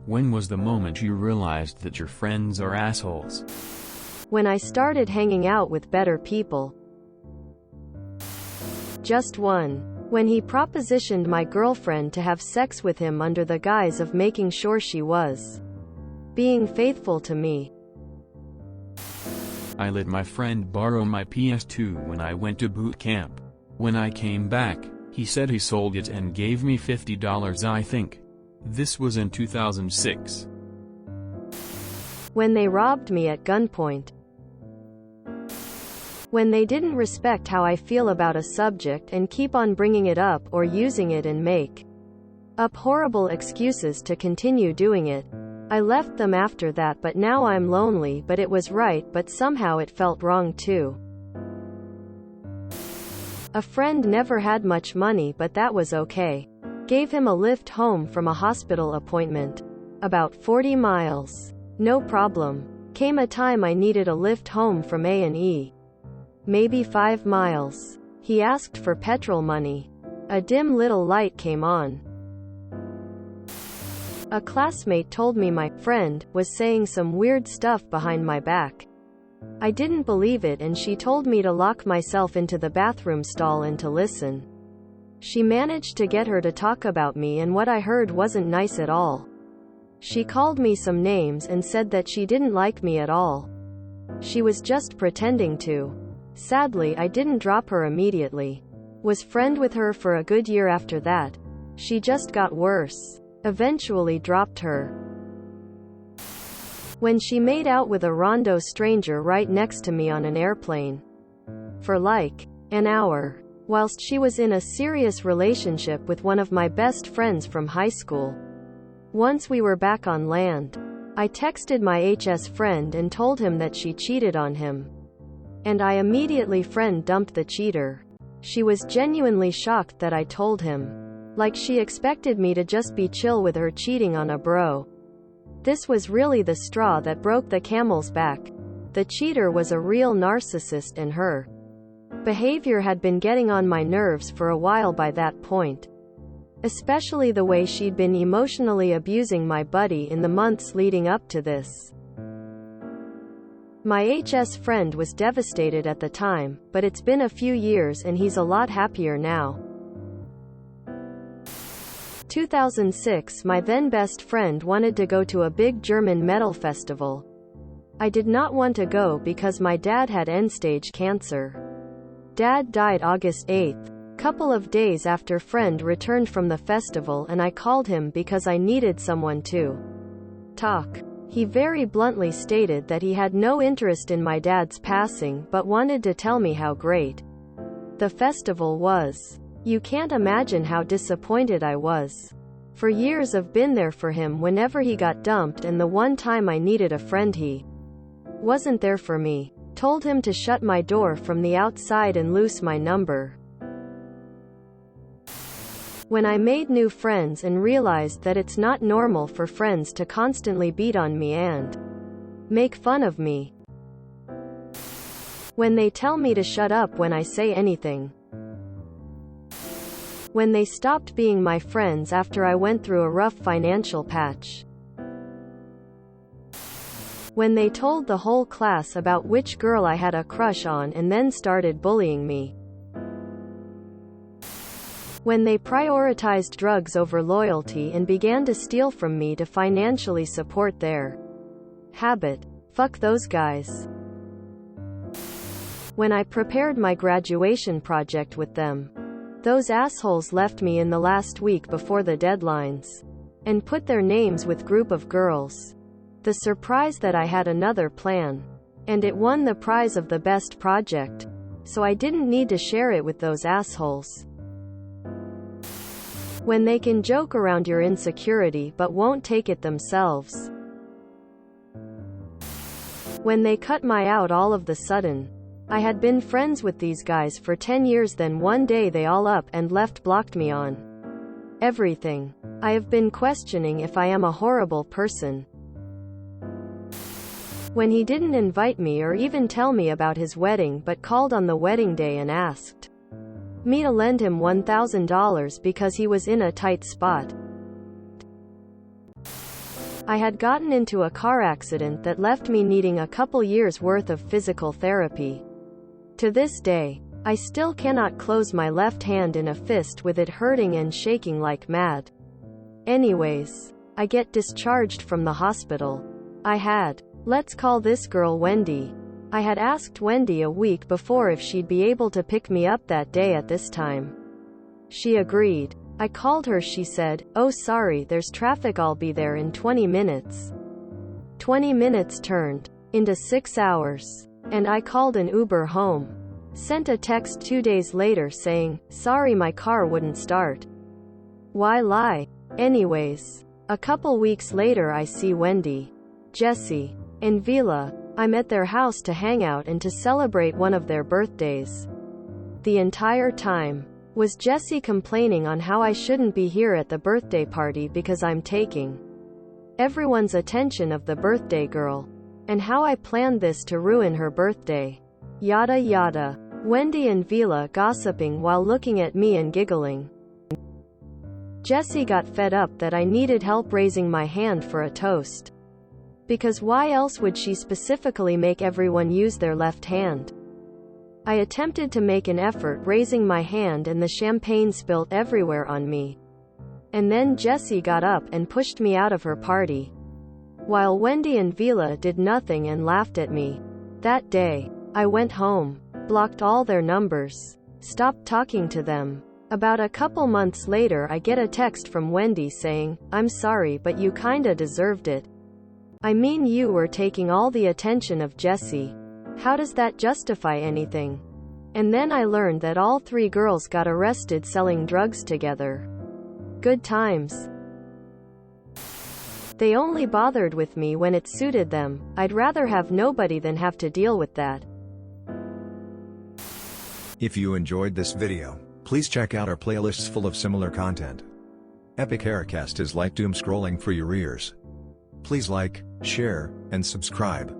When was the moment you realized that your friends are assholes? When I started hanging out with better people. Just one. When he propositioned my girlfriend to have sex with him under the guise of making sure she was being faithful to me. I let my friend borrow my PS2 when I went to boot camp. When I came back, he said he sold it and gave me $50, I think. This was in 2006. When they robbed me at gunpoint. When they didn't respect how I feel about a subject and keep on bringing it up or using it and make up horrible excuses to continue doing it. I left them after that, but now I'm lonely, but it was right, but somehow it felt wrong too. A friend never had much money, but that was okay. Gave him a lift home from a hospital appointment. About 40 miles. No problem. Came a time I needed a lift home from A&E. Maybe 5 miles. He asked for petrol money. A dim little light came on. A classmate told me my friend was saying some weird stuff behind my back. I didn't believe it, and she told me to lock myself into the bathroom stall and to listen. She managed to get her to talk about me, and what I heard wasn't nice at all. She called me some names and said that she didn't like me at all. She was just pretending to. Sadly, I didn't drop her immediately. Was friend with her for a good year after that. She just got worse. Eventually dropped her. When she made out with a rando stranger right next to me on an airplane. For like an hour. Whilst she was in a serious relationship with one of my best friends from high school. Once we were back on land, I texted my HS friend and told him that she cheated on him. And I immediately friend dumped the cheater. She was genuinely shocked that I told him. Like she expected me to just be chill with her cheating on a bro. This was really the straw that broke the camel's back. The cheater was a real narcissist, and her behavior had been getting on my nerves for a while by that point. Especially the way she'd been emotionally abusing my buddy in the months leading up to this. My HS friend was devastated at the time, but it's been a few years and he's a lot happier now. 2006, my then best friend wanted to go to a big German metal festival. I did not want to go because my dad had end-stage cancer. Dad died August 8th. Couple of days after friend returned from the festival, and I called him because I needed someone to talk. He very bluntly stated that he had no interest in my dad's passing, but wanted to tell me how great the festival was. You can't imagine how disappointed I was. For years I've been there for him whenever he got dumped, and the one time I needed a friend he wasn't there for me. Told him to shut my door from the outside and loose my number. When I made new friends and realized that it's not normal for friends to constantly beat on me and make fun of me. When they tell me to shut up when I say anything. When they stopped being my friends after I went through a rough financial patch. When they told the whole class about which girl I had a crush on and then started bullying me. When they prioritized drugs over loyalty and began to steal from me to financially support their habit. Fuck those guys. When I prepared my graduation project with them. Those assholes left me in the last week before the deadlines. And put their names with group of girls. The surprise that I had another plan. And it won the prize of the best project. So I didn't need to share it with those assholes. When they can joke around your insecurity but won't take it themselves. When they cut my out all of the sudden. I had been friends with these guys for 10 years, then one day they all up and left, blocked me on everything. I have been questioning if I am a horrible person. When he didn't invite me or even tell me about his wedding but called on the wedding day and asked me to lend him $1,000 because he was in a tight spot. I had gotten into a car accident that left me needing a couple years worth of physical therapy. To this day, I still cannot close my left hand in a fist with it hurting and shaking like mad. Anyways, I get discharged from the hospital. Let's call this girl Wendy. I had asked Wendy a week before if she'd be able to pick me up that day at this time. She agreed. I called her. She said, "Oh sorry, there's traffic, I'll be there in 20 minutes. 20 minutes turned into 6 hours. And I called an Uber home. Sent a text 2 days later saying, "Sorry, my car wouldn't start." Why lie? Anyways, a couple weeks later I see Wendy, Jesse, and Vila. I'm at their house to hang out and to celebrate one of their birthdays. The entire time was Jesse complaining on how I shouldn't be here at the birthday party because I'm taking everyone's attention of the birthday girl, and how I planned this to ruin her birthday. Yada yada. Wendy and Vila gossiping while looking at me and giggling. Jesse got fed up that I needed help raising my hand for a toast. Because why else would she specifically make everyone use their left hand? I attempted to make an effort raising my hand and the champagne spilt everywhere on me. And then Jessie got up and pushed me out of her party. While Wendy and Vila did nothing and laughed at me. That day, I went home, blocked all their numbers, stopped talking to them. About a couple months later I get a text from Wendy saying, "I'm sorry but you kinda deserved it. I mean you were taking all the attention of Jessie. How does that justify anything?" And then I learned that all 3 girls got arrested selling drugs together. Good times. They only bothered with me when it suited them. I'd rather have nobody than have to deal with that. If you enjoyed this video, please check out our playlists full of similar content. Epic Haircast is like doom scrolling for your ears. Please like, share, and subscribe.